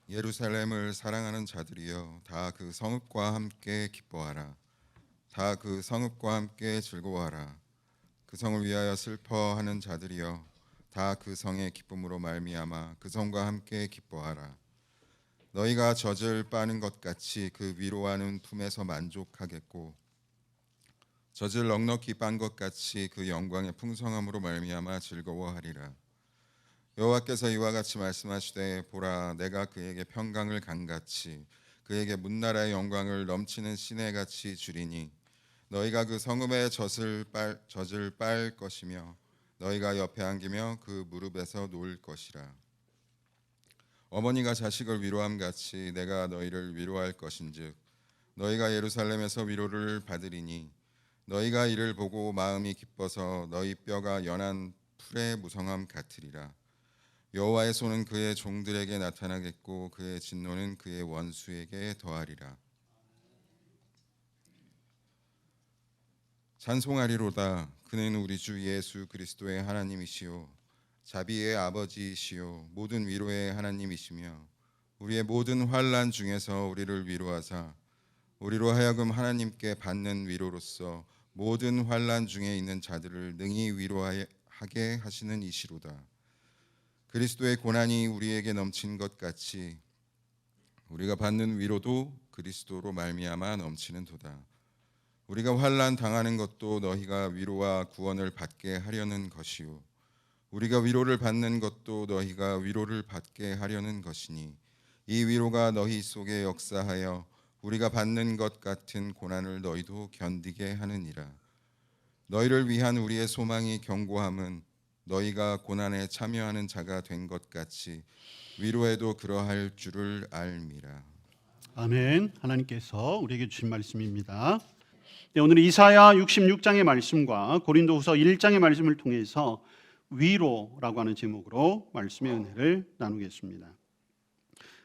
예루살렘을 사랑하는 자들이여 다 그 성읍과 함께 기뻐하라. 다 그 성읍과 함께 즐거워하라. 그 성을 위하여 슬퍼하는 자들이여 다 그 성의 기쁨으로 말미암아 그 성과 함께 기뻐하라. 너희가 젖을 빠는 것 같이 그 위로하는 품에서 만족하겠고 젖을 넉넉히 빤 것 같이 그 영광의 풍성함으로 말미암아 즐거워하리라. 여호와께서 이와 같이 말씀하시되 보라 내가 그에게 평강을 강같이 그에게 문나라의 영광을 넘치는 시내같이 주리니 너희가 그 성읍의 젖을 빨 것이며 너희가 옆에 안기며 그 무릎에서 놓을 것이라. 어머니가 자식을 위로함 같이 내가 너희를 위로할 것인즉 너희가 예루살렘에서 위로를 받으리니 너희가 이를 보고 마음이 기뻐서 너희 뼈가 연한 풀의 무성함 같으리라. 여호와의 손은 그의 종들에게 나타나겠고 그의 진노는 그의 원수에게 더하리라. 찬송하리로다. 그는 우리 주 예수 그리스도의 하나님이시요 자비의 아버지이시요 모든 위로의 하나님이시며 우리의 모든 환난 중에서 우리를 위로하사 우리로 하여금 하나님께 받는 위로로서 모든 환난 중에 있는 자들을 능히 위로하게 하시는 이시로다. 그리스도의 고난이 우리에게 넘친 것 같이 우리가 받는 위로도 그리스도로 말미암아 넘치는도다. 우리가 환난 당하는 것도 너희가 위로와 구원을 받게 하려는 것이요 우리가 위로를 받는 것도 너희가 위로를 받게 하려는 것이니 이 위로가 너희 속에 역사하여 우리가 받는 것 같은 고난을 너희도 견디게 하느니라. 너희를 위한 우리의 소망이 견고함은 너희가 고난에 참여하는 자가 된 것 같이 위로에도 그러할 줄을 알미라. 아멘. 하나님께서 우리에게 주신 말씀입니다. 네, 오늘 이사야 66장의 말씀과 고린도후서 1장의 말씀을 통해서 위로라고 하는 제목으로 말씀의 은혜를 나누겠습니다.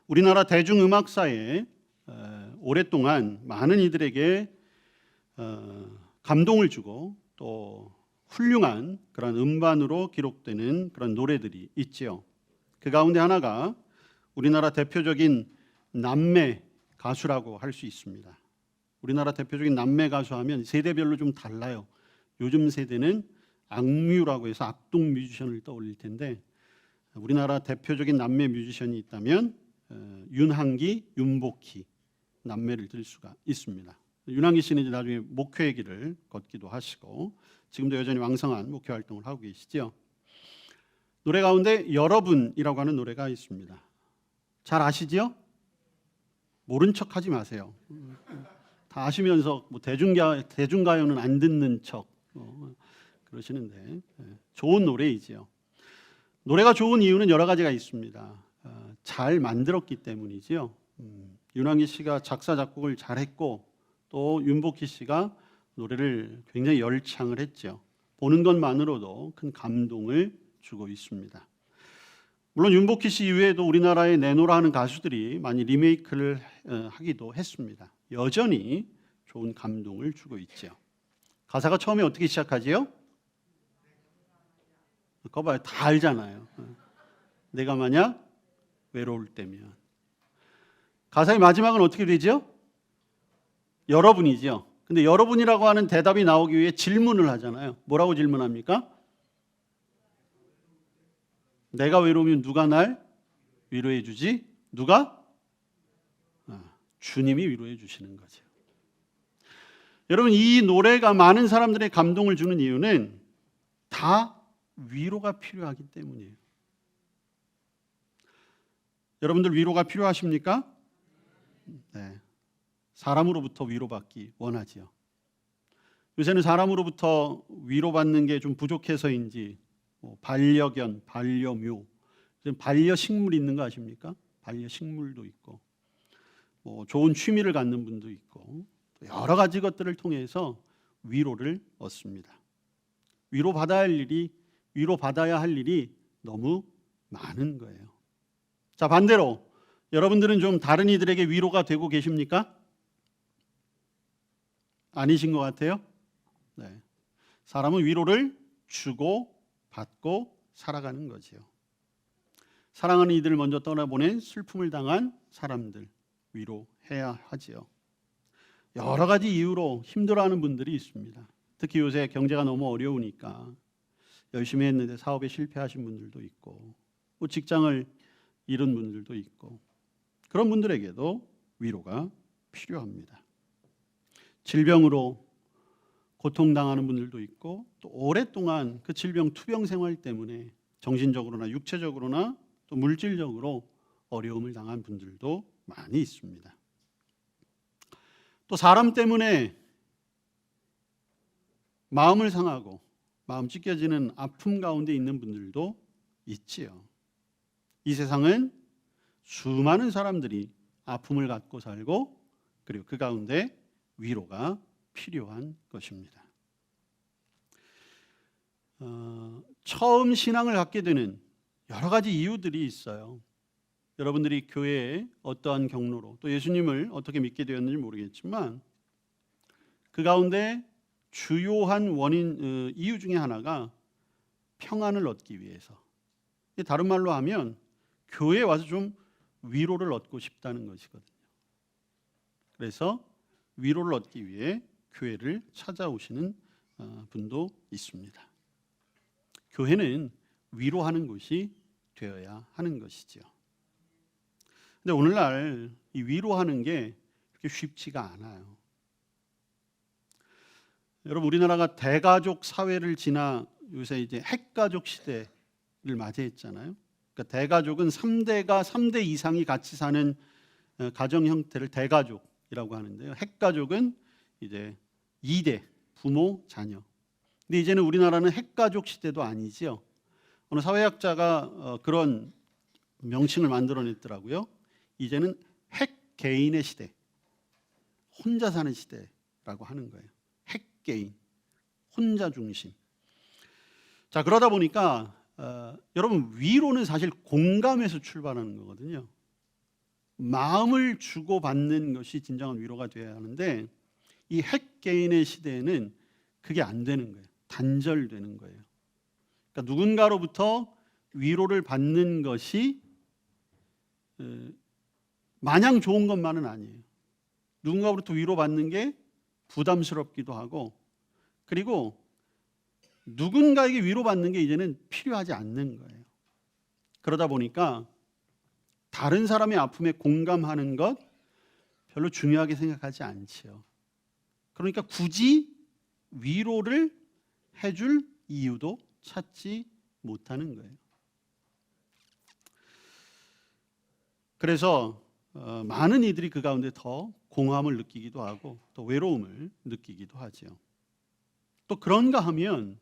우리나라 대중음악사에 오랫동안 많은 이들에게 감동을 주고 또 훌륭한 그런 음반으로 기록되는 그런 노래들이 있지요. 그 가운데 하나가 우리나라 대표적인 남매 가수라고 할 수 있습니다. 우리나라 대표적인 남매 가수 하면 세대별로 좀 달라요. 요즘 세대는 악뮤라고 해서 악동 뮤지션을 떠올릴 텐데 우리나라 대표적인 남매 뮤지션이 있다면 윤한기, 윤복희 남매를 들 수가 있습니다. 윤한기 씨는 이제 나중에 목회의 길을 걷기도 하시고 지금도 여전히 왕성한 목회 활동을 하고 계시죠. 노래 가운데 여러분이라고 하는 노래가 있습니다. 잘 아시죠? 모른 척하지 마세요. 다 아시면서 뭐 대중가요는 안 듣는 척 그러시는데 좋은 노래이지요. 노래가 좋은 이유는 여러 가지가 있습니다. 잘 만들었기 때문이지요. 윤한기 씨가 작사 작곡을 잘했고 또 윤복희 씨가 노래를 굉장히 열창을 했죠. 보는 것만으로도 큰 감동을 주고 있습니다. 물론 윤복희 씨 이외에도 우리나라에 내노라 하는 가수들이 많이 리메이크를 하기도 했습니다. 여전히 좋은 감동을 주고 있죠. 가사가 처음에 어떻게 시작하지요? 그거 봐요. 다 알잖아요. 내가 만약 외로울 때면. 가사의 마지막은 어떻게 되죠? 여러분이죠. 근데 여러분이라고 하는 대답이 나오기 위해 질문을 하잖아요. 뭐라고 질문합니까? 내가 외로우면 누가 날 위로해 주지? 누가? 주님이 위로해 주시는 거죠. 여러분, 이 노래가 많은 사람들의 감동을 주는 이유는 다 위로가 필요하기 때문이에요. 여러분들 위로가 필요하십니까? 네. 사람으로부터 위로받기 원하지요. 요새는 사람으로부터 위로받는 게 좀 부족해서인지 반려견, 반려묘, 반려식물 있는 거 아십니까? 반려식물도 있고 좋은 취미를 갖는 분도 있고 여러 가지 것들을 통해서 위로를 얻습니다. 위로받아야 할 일이 너무 많은 거예요. 자, 반대로 여러분들은 좀 다른 이들에게 위로가 되고 계십니까? 아니신 것 같아요? 네. 사람은 위로를 주고 받고 살아가는 거지요. 사랑하는 이들을 먼저 떠나보낸 슬픔을 당한 사람들 위로해야 하지요. 여러 가지 이유로 힘들어하는 분들이 있습니다. 특히 요새 경제가 너무 어려우니까 열심히 했는데 사업에 실패하신 분들도 있고, 또 직장을 잃은 분들도 있고, 그런 분들에게도 위로가 필요합니다. 질병으로 고통당하는 분들도 있고, 또 오랫동안 그 질병 투병 생활 때문에 정신적으로나 육체적으로나 또 물질적으로 어려움을 당한 분들도 많이 있습니다. 또 사람 때문에 마음을 상하고 마음 찢겨지는 아픔 가운데 있는 분들도 있지요. 이 세상은 수많은 사람들이 아픔을 갖고 살고, 그리고 그 가운데 위로가 필요한 것입니다. 처음 신앙을 갖게 되는 여러 가지 이유들이 있어요. 여러분들이 교회에 어떠한 경로로 또 예수님을 어떻게 믿게 되었는지 모르겠지만, 그 가운데 주요한 이유 중에 하나가 평안을 얻기 위해서, 다른 말로 하면 교회에 와서 좀 위로를 얻고 싶다는 것이거든요. 그래서 위로를 얻기 위해 교회를 찾아오시는 분도 있습니다. 교회는 위로하는 곳이 되어야 하는 것이죠. 근데 오늘날 이 위로하는 게 그렇게 쉽지가 않아요. 여러분, 우리나라가 대가족 사회를 지나 요새 이제 핵가족 시대를 맞이했잖아요. 그러니까 대가족은 3대 이상이 같이 사는 가정 형태를 대가족이라고 하는데요. 핵가족은 이제 2대, 부모, 자녀. 근데 이제는 우리나라는 핵가족 시대도 아니죠. 어느 사회학자가 그런 명칭을 만들어냈더라고요. 이제는 핵개인의 시대, 혼자 사는 시대라고 하는 거예요. 핵개인, 혼자 중심. 자, 그러다 보니까 여러분, 위로는 사실 공감에서 출발하는 거거든요. 마음을 주고받는 것이 진정한 위로가 되어야 하는데, 이 핵개인의 시대에는 그게 안 되는 거예요. 단절되는 거예요. 그러니까 누군가로부터 위로를 받는 것이 마냥 좋은 것만은 아니에요. 누군가로부터 위로받는 게 부담스럽기도 하고, 그리고 누군가에게 위로받는 게 이제는 필요하지 않는 거예요. 그러다 보니까 다른 사람의 아픔에 공감하는 것 별로 중요하게 생각하지 않지요. 그러니까 굳이 위로를 해줄 이유도 찾지 못하는 거예요. 그래서 많은 이들이 그 가운데 더 공허함을 느끼기도 하고 또 외로움을 느끼기도 하죠. 또 그런가 하면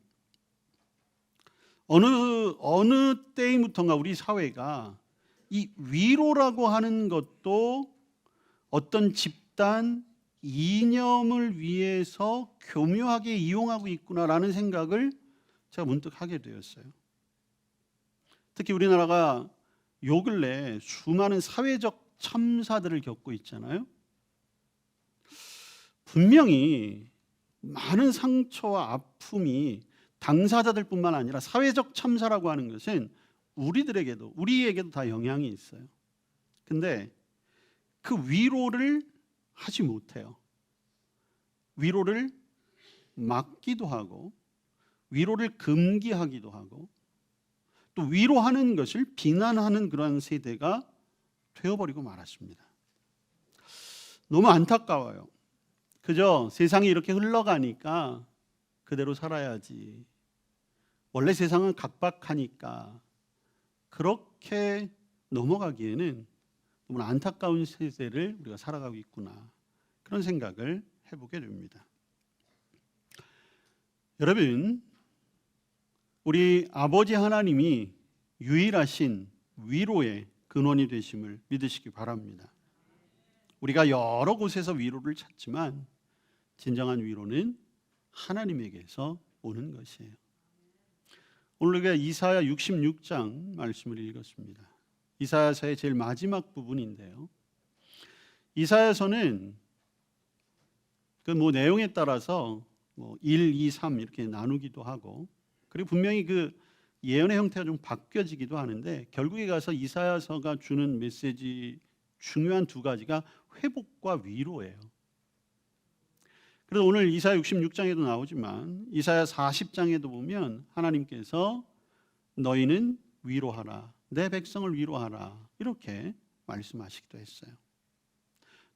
어느 때부터인가 우리 사회가 이 위로라고 하는 것도 어떤 집단 이념을 위해서 교묘하게 이용하고 있구나라는 생각을 제가 문득 하게 되었어요. 특히 우리나라가 요 근래 수많은 사회적 참사들을 겪고 있잖아요. 분명히 많은 상처와 아픔이 당사자들뿐만 아니라 사회적 참사라고 하는 것은 우리에게도 다 영향이 있어요. 근데 그 위로를 하지 못해요. 위로를 막기도 하고 위로를 금기하기도 하고 또 위로하는 것을 비난하는 그런 세대가 되어버리고 말았습니다. 너무 안타까워요. 그저 세상이 이렇게 흘러가니까 그대로 살아야지. 원래 세상은 각박하니까 그렇게 넘어가기에는 너무나 안타까운 세대를 우리가 살아가고 있구나. 그런 생각을 해보게 됩니다. 여러분, 우리 아버지 하나님이 유일하신 위로의 근원이 되심을 믿으시기 바랍니다. 우리가 여러 곳에서 위로를 찾지만 진정한 위로는 하나님에게서 오는 것이에요. 오늘 우리가 이사야 66장 말씀을 읽었습니다. 이사야서의 제일 마지막 부분인데요. 이사야서는 그 내용에 따라서 1, 2, 3 이렇게 나누기도 하고, 그리고 분명히 그 예언의 형태가 좀 바뀌어지기도 하는데 결국에 가서 이사야서가 주는 메시지 중요한 두 가지가 회복과 위로예요. 그래서 오늘 이사야 66장에도 나오지만 이사야 40장에도 보면 하나님께서 너희는 위로하라, 내 백성을 위로하라 이렇게 말씀하시기도 했어요.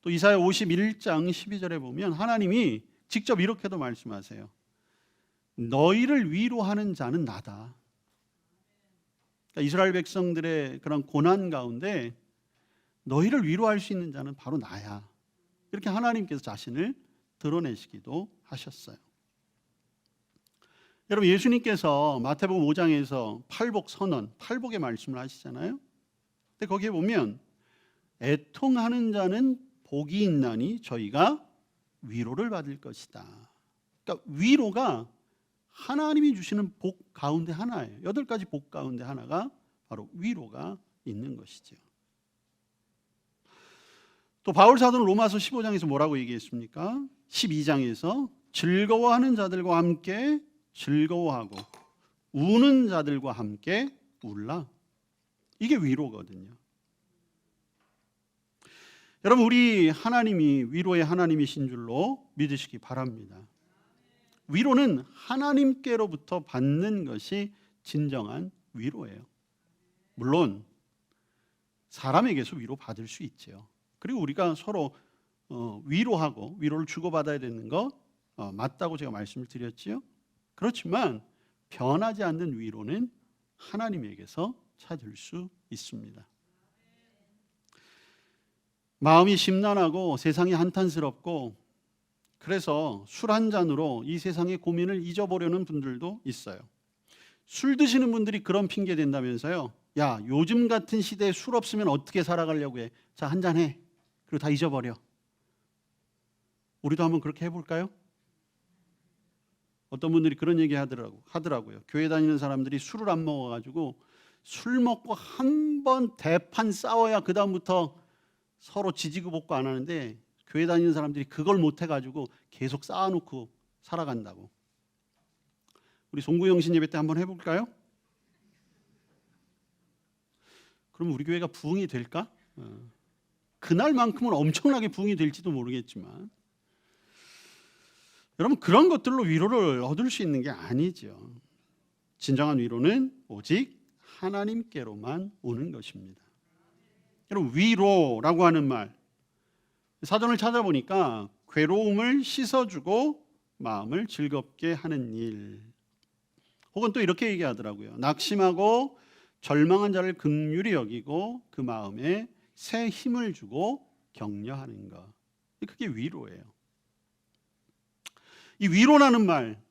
또 이사야 51장 12절에 보면 하나님이 직접 이렇게도 말씀하세요. 너희를 위로하는 자는 나다. 그러니까 이스라엘 백성들의 그런 고난 가운데 너희를 위로할 수 있는 자는 바로 나야. 이렇게 하나님께서 자신을 드러내시기도 하셨어요. 여러분, 예수님께서 마태복음 5장에서 팔복 선언, 팔복의 말씀을 하시잖아요. 근데 거기에 보면 애통하는 자는 복이 있나니 저희가 위로를 받을 것이다. 그러니까 위로가 하나님이 주시는 복 가운데 하나예요. 8가지 복 가운데 하나가 바로 위로가 있는 것이죠. 또 바울 사도는 로마서 15장에서 뭐라고 얘기했습니까? 12장에서 즐거워하는 자들과 함께 즐거워하고 우는 자들과 함께 울라. 이게 위로거든요. 여러분, 우리 하나님이 위로의 하나님이신 줄로 믿으시기 바랍니다. 위로는 하나님께로부터 받는 것이 진정한 위로예요. 물론 사람에게서 위로받을 수 있죠. 그리고 우리가 서로 위로하고 위로를 주고받아야 되는 거 맞다고 제가 말씀을 드렸지요. 그렇지만 변하지 않는 위로는 하나님에게서 찾을 수 있습니다. 마음이 심란하고 세상이 한탄스럽고 그래서 술 한 잔으로 이 세상의 고민을 잊어보려는 분들도 있어요. 술 드시는 분들이 그런 핑계 댄다면서요. 야, 요즘 같은 시대에 술 없으면 어떻게 살아가려고 해. 자, 한 잔 해. 그리고 다 잊어버려. 우리도 한번 그렇게 해볼까요? 어떤 분들이 그런 얘기 하더라고요. 교회 다니는 사람들이 술을 안 먹어가지고 술 먹고 한 번 대판 싸워야 그 다음부터 서로 지지고 볶고 안 하는데 교회 다니는 사람들이 그걸 못 해가지고 계속 쌓아놓고 살아간다고. 우리 송구영신 예배 때 한번 해볼까요? 그럼 우리 교회가 부흥이 될까? 그날만큼은 엄청나게 부흥이 될지도 모르겠지만 여러분, 그런 것들로 위로를 얻을 수 있는 게 아니죠. 진정한 위로는 오직 하나님께로만 오는 것입니다. 여러분, 위로라고 하는 말 사전을 찾아보니까 괴로움을 씻어주고 마음을 즐겁게 하는 일, 혹은 또 이렇게 얘기하더라고요. 낙심하고 절망한 자를 긍휼히 여기고 그 마음에 새 힘을 주고 격려하는 것, 그게 위로예요. 이 위로라는 말,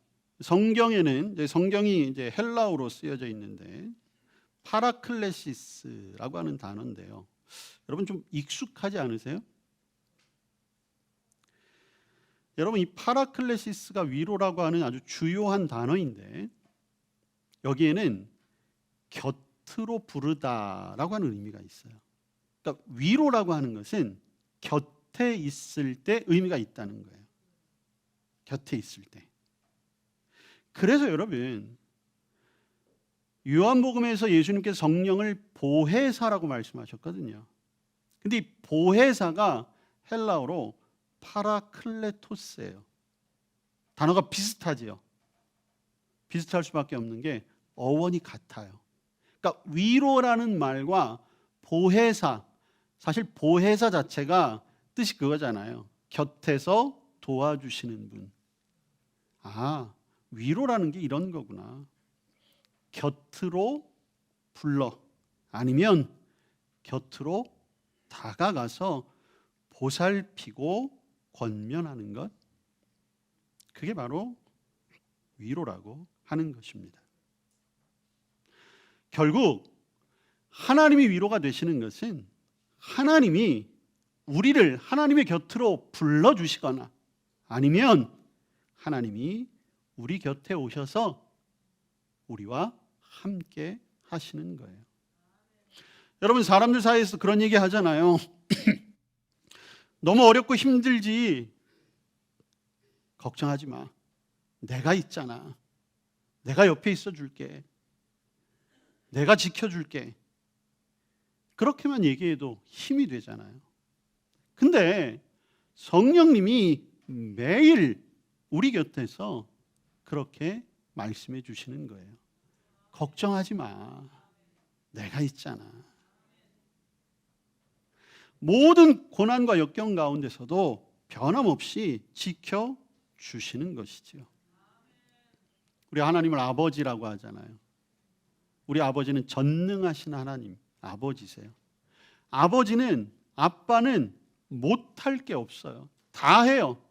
성경에는 성경이 이제 헬라어로 쓰여져 있는데 파라클레시스라고 하는 단어인데요. 여러분 좀 익숙하지 않으세요? 여러분, 이 파라클레시스가 위로라고 하는 아주 주요한 단어인데 여기에는 곁으로 부르다라고 하는 의미가 있어요. 그러니까 위로라고 하는 것은 곁에 있을 때 의미가 있다는 거예요. 곁에 있을 때. 그래서 여러분, 요한복음에서 예수님께서 성령을 보혜사라고 말씀하셨거든요. 근데 이 보혜사가 헬라어로 파라클레토스예요. 단어가 비슷하지요. 비슷할 수밖에 없는 게 어원이 같아요. 그러니까 위로라는 말과 보혜사, 사실 보혜사 자체가 뜻이 그거잖아요. 곁에서 도와주시는 분. 아, 위로라는 게 이런 거구나. 곁으로 불러, 아니면 곁으로 다가가서 보살피고 권면하는 것, 그게 바로 위로라고 하는 것입니다. 결국 하나님이 위로가 되시는 것은 하나님이 우리를 하나님의 곁으로 불러주시거나 아니면 하나님이 우리 곁에 오셔서 우리와 함께 하시는 거예요. 여러분, 사람들 사이에서 그런 얘기 하잖아요. 너무 어렵고 힘들지. 걱정하지 마. 내가 있잖아. 내가 옆에 있어 줄게. 내가 지켜줄게. 그렇게만 얘기해도 힘이 되잖아요. 근데 성령님이 매일 우리 곁에서 그렇게 말씀해 주시는 거예요. 걱정하지 마. 내가 있잖아. 모든 고난과 역경 가운데서도 변함없이 지켜주시는 것이지요. 우리 하나님을 아버지라고 하잖아요. 우리 아버지는 전능하신 하나님, 아버지세요. 아빠는 못할 게 없어요. 다 해요.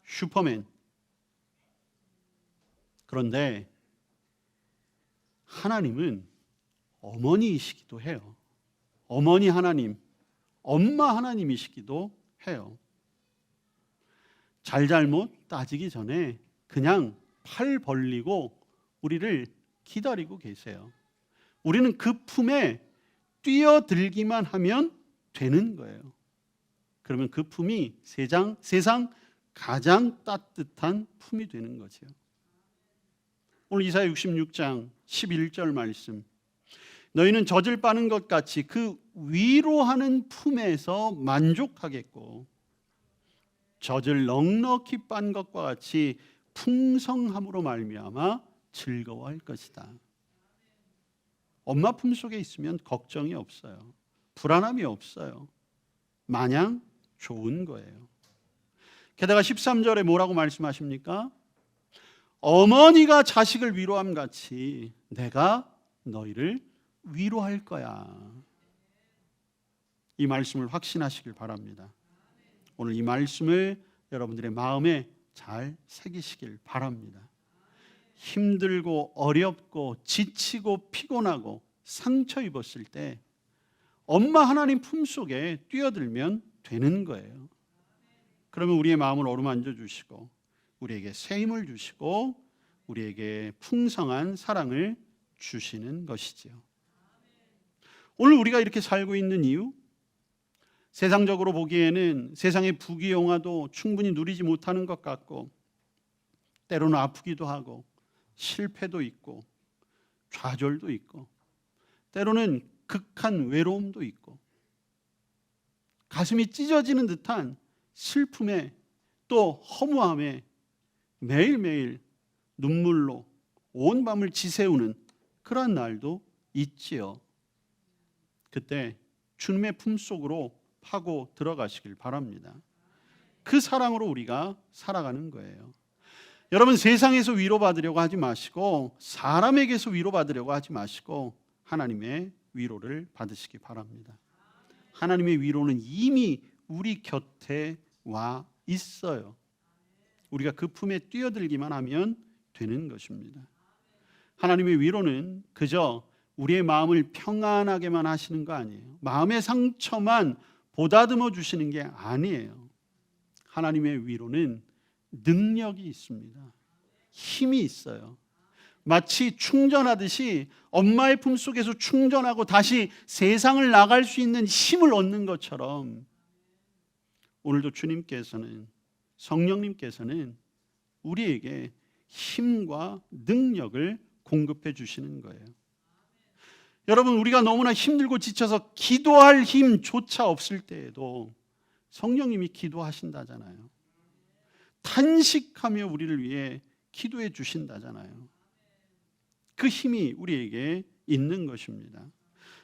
슈퍼맨. 그런데 하나님은 어머니이시기도 해요. 어머니 하나님, 엄마 하나님이시기도 해요. 잘잘못 따지기 전에 그냥 팔 벌리고 우리를 기다리고 계세요. 우리는 그 품에 뛰어들기만 하면 되는 거예요. 그러면 그 품이 세상 가장 따뜻한 품이 되는 거죠. 오늘 이사야 66장 11절 말씀. 너희는 젖을 빠는 것 같이 그 위로하는 품에서 만족하겠고 젖을 넉넉히 빤 것과 같이 풍성함으로 말미암아 즐거워할 것이다. 엄마 품 속에 있으면 걱정이 없어요. 불안함이 없어요. 마냥 좋은 거예요. 게다가 13절에 뭐라고 말씀하십니까? 어머니가 자식을 위로함 같이 내가 너희를 위로할 거야. 이 말씀을 확신하시길 바랍니다. 오늘 이 말씀을 여러분들의 마음에 잘 새기시길 바랍니다. 힘들고 어렵고 지치고 피곤하고 상처 입었을 때 엄마 하나님 품속에 뛰어들면 되는 거예요. 그러면 우리의 마음을 어루만져 주시고 우리에게 새 힘을 주시고 우리에게 풍성한 사랑을 주시는 것이지요. 오늘 우리가 이렇게 살고 있는 이유, 세상적으로 보기에는 세상의 부귀영화도 충분히 누리지 못하는 것 같고 때로는 아프기도 하고 실패도 있고 좌절도 있고 때로는 극한 외로움도 있고 가슴이 찢어지는 듯한 슬픔에 또 허무함에 매일매일 눈물로 온 밤을 지새우는 그러한 날도 있지요. 그때 주님의 품속으로 파고 들어가시길 바랍니다. 그 사랑으로 우리가 살아가는 거예요. 여러분, 세상에서 위로받으려고 하지 마시고 사람에게서 위로받으려고 하지 마시고 하나님의 위로를 받으시기 바랍니다. 하나님의 위로는 이미 우리 곁에 와 있어요. 우리가 그 품에 뛰어들기만 하면 되는 것입니다. 하나님의 위로는 그저 우리의 마음을 평안하게만 하시는 거 아니에요. 마음의 상처만 보다듬어 주시는 게 아니에요. 하나님의 위로는 능력이 있습니다. 힘이 있어요. 마치 충전하듯이 엄마의 품속에서 충전하고 다시 세상을 나갈 수 있는 힘을 얻는 것처럼 오늘도 주님께서는, 성령님께서는 우리에게 힘과 능력을 공급해 주시는 거예요. 여러분, 우리가 너무나 힘들고 지쳐서 기도할 힘조차 없을 때에도 성령님이 기도하신다잖아요. 탄식하며 우리를 위해 기도해 주신다잖아요. 그 힘이 우리에게 있는 것입니다.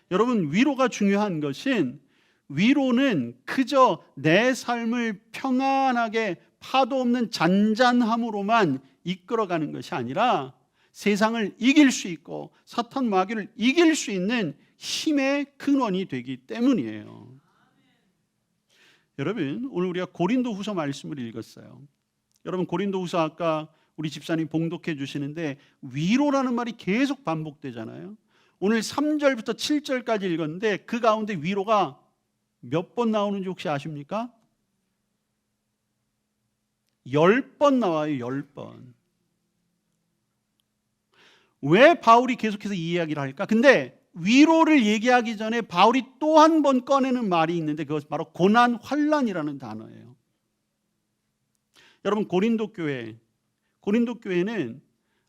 여러분, 위로가 중요한 것은 위로는 그저 내 삶을 평안하게 파도 없는 잔잔함으로만 이끌어가는 것이 아니라 세상을 이길 수 있고 사탄 마귀를 이길 수 있는 힘의 근원이 되기 때문이에요. 여러분, 오늘 우리가 고린도후서 말씀을 읽었어요. 여러분, 고린도후서 아까 우리 집사님 봉독해 주시는데 위로라는 말이 계속 반복되잖아요. 오늘 3절부터 7절까지 읽었는데 그 가운데 위로가 몇 번 나오는지 혹시 아십니까? 10번 나와요. 10번. 왜 바울이 계속해서 이 이야기를 할까? 근데 위로를 얘기하기 전에 바울이 또 한 번 꺼내는 말이 있는데 그것은 바로 고난, 환난이라는 단어예요. 여러분, 고린도 교회는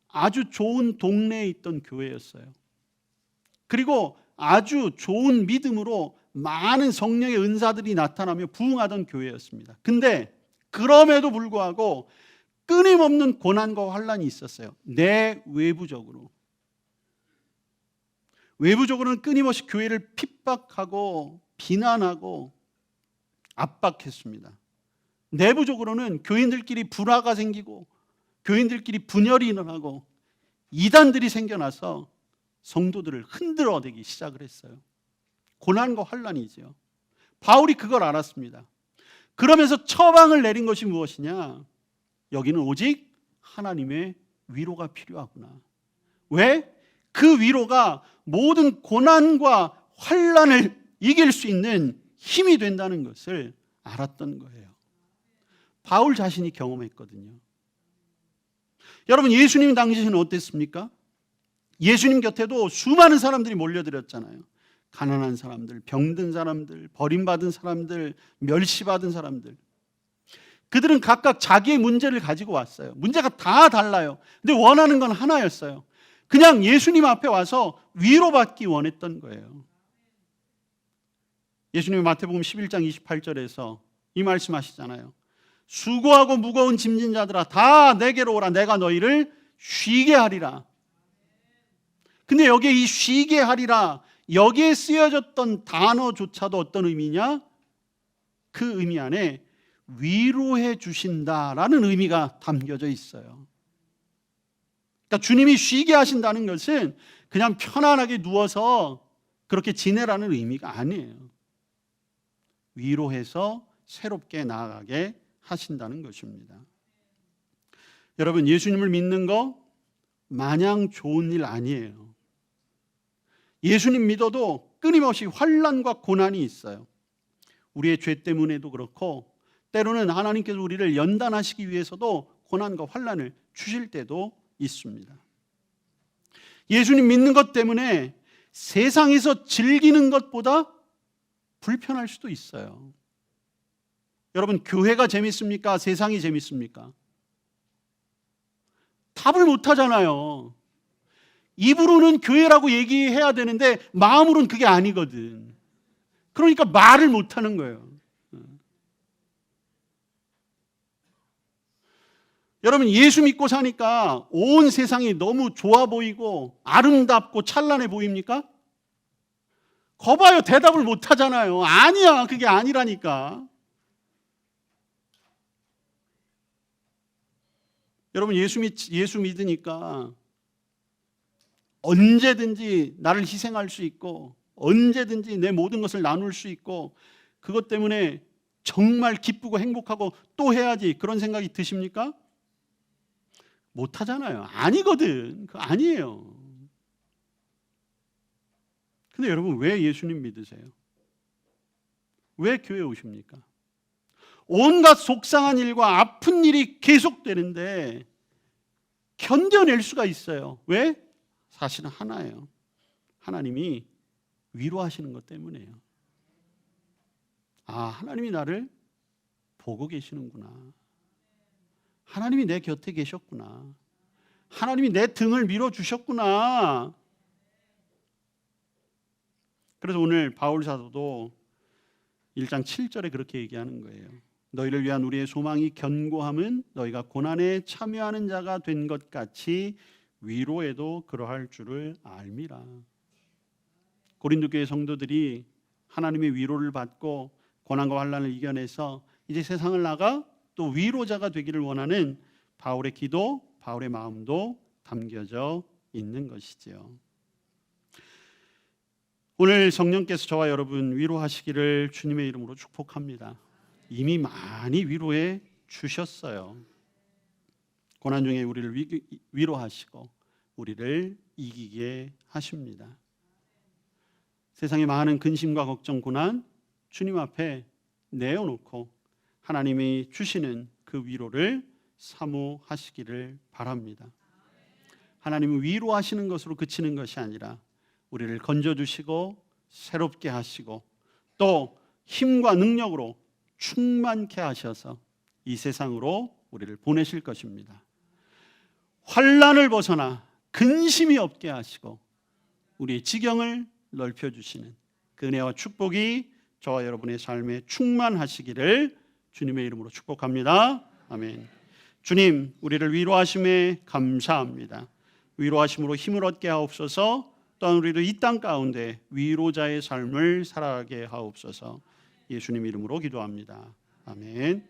아주 좋은 동네에 있던 교회였어요. 그리고 아주 좋은 믿음으로 많은 성령의 은사들이 나타나며 부흥하던 교회였습니다. 근데 그럼에도 불구하고 끊임없는 고난과 환란이 있었어요. 외부적으로는 끊임없이 교회를 핍박하고 비난하고 압박했습니다. 내부적으로는 교인들끼리 불화가 생기고 교인들끼리 분열이 일어나고 이단들이 생겨나서 성도들을 흔들어대기 시작을 했어요. 고난과 환란이죠. 바울이 그걸 알았습니다. 그러면서 처방을 내린 것이 무엇이냐? 여기는 오직 하나님의 위로가 필요하구나. 왜? 그 위로가 모든 고난과 환란을 이길 수 있는 힘이 된다는 것을 알았던 거예요. 바울 자신이 경험했거든요. 여러분, 예수님 당시에는 어땠습니까? 예수님 곁에도 수많은 사람들이 몰려들었잖아요. 가난한 사람들, 병든 사람들, 버림받은 사람들, 멸시받은 사람들. 그들은 각각 자기의 문제를 가지고 왔어요. 문제가 다 달라요. 근데 원하는 건 하나였어요. 그냥 예수님 앞에 와서 위로받기 원했던 거예요. 예수님이 마태복음 11장 28절에서 이 말씀하시잖아요. 수고하고 무거운 짐진 자들아 다 내게로 오라. 내가 너희를 쉬게 하리라. 근데 여기에 이 쉬게 하리라, 여기에 쓰여졌던 단어조차도 어떤 의미냐? 그 의미 안에 위로해 주신다라는 의미가 담겨져 있어요. 그러니까 주님이 쉬게 하신다는 것은 그냥 편안하게 누워서 그렇게 지내라는 의미가 아니에요. 위로해서 새롭게 나아가게 하신다는 것입니다. 여러분, 예수님을 믿는 거 마냥 좋은 일 아니에요. 예수님 믿어도 끊임없이 환난과 고난이 있어요. 우리의 죄 때문에도 그렇고 때로는 하나님께서 우리를 연단하시기 위해서도 고난과 환난을 주실 때도 있습니다. 예수님 믿는 것 때문에 세상에서 즐기는 것보다 불편할 수도 있어요. 여러분, 교회가 재밌습니까? 세상이 재밌습니까? 답을 못 하잖아요. 입으로는 교회라고 얘기해야 되는데 마음으로는 그게 아니거든. 그러니까 말을 못 하는 거예요. 여러분, 예수 믿고 사니까 온 세상이 너무 좋아 보이고 아름답고 찬란해 보입니까? 거봐요, 대답을 못 하잖아요. 아니야, 그게 아니라니까. 여러분, 예수 믿으니까 언제든지 나를 희생할 수 있고 언제든지 내 모든 것을 나눌 수 있고 그것 때문에 정말 기쁘고 행복하고 또 해야지, 그런 생각이 드십니까? 못 하잖아요. 아니거든. 그거 아니에요. 근데 여러분, 왜 예수님 믿으세요? 왜 교회에 오십니까? 온갖 속상한 일과 아픈 일이 계속되는데 견뎌낼 수가 있어요. 왜? 사실은 하나예요. 하나님이 위로하시는 것 때문이에요. 아, 하나님이 나를 보고 계시는구나. 하나님이 내 곁에 계셨구나. 하나님이 내 등을 밀어주셨구나. 그래서 오늘 바울 사도도 1장 7절에 그렇게 얘기하는 거예요. 너희를 위한 우리의 소망이 견고함은 너희가 고난에 참여하는 자가 된 것 같이 위로에도 그러할 줄을 알미라. 고린도 교회 성도들이 하나님의 위로를 받고 고난과 환난을 이겨내서 이제 세상을 나가 또 위로자가 되기를 원하는 바울의 기도, 바울의 마음도 담겨져 있는 것이지요. 오늘 성령께서 저와 여러분 위로하시기를 주님의 이름으로 축복합니다. 이미 많이 위로해 주셨어요. 고난 중에 우리를 위로하시고 우리를 이기게 하십니다. 세상의 많은 근심과 걱정, 고난 주님 앞에 내어놓고 하나님이 주시는 그 위로를 사모하시기를 바랍니다. 하나님은 위로하시는 것으로 그치는 것이 아니라 우리를 건져주시고 새롭게 하시고 또 힘과 능력으로 충만케 하셔서 이 세상으로 우리를 보내실 것입니다. 환난을 벗어나 근심이 없게 하시고 우리의 지경을 넓혀주시는 그 은혜와 축복이 저와 여러분의 삶에 충만하시기를 주님의 이름으로 축복합니다. 아멘. 주님, 우리를 위로하심에 감사합니다. 위로하심으로 힘을 얻게 하옵소서. 또한 우리도 이 땅 가운데 위로자의 삶을 살아가게 하옵소서. 예수님 이름으로 기도합니다. 아멘.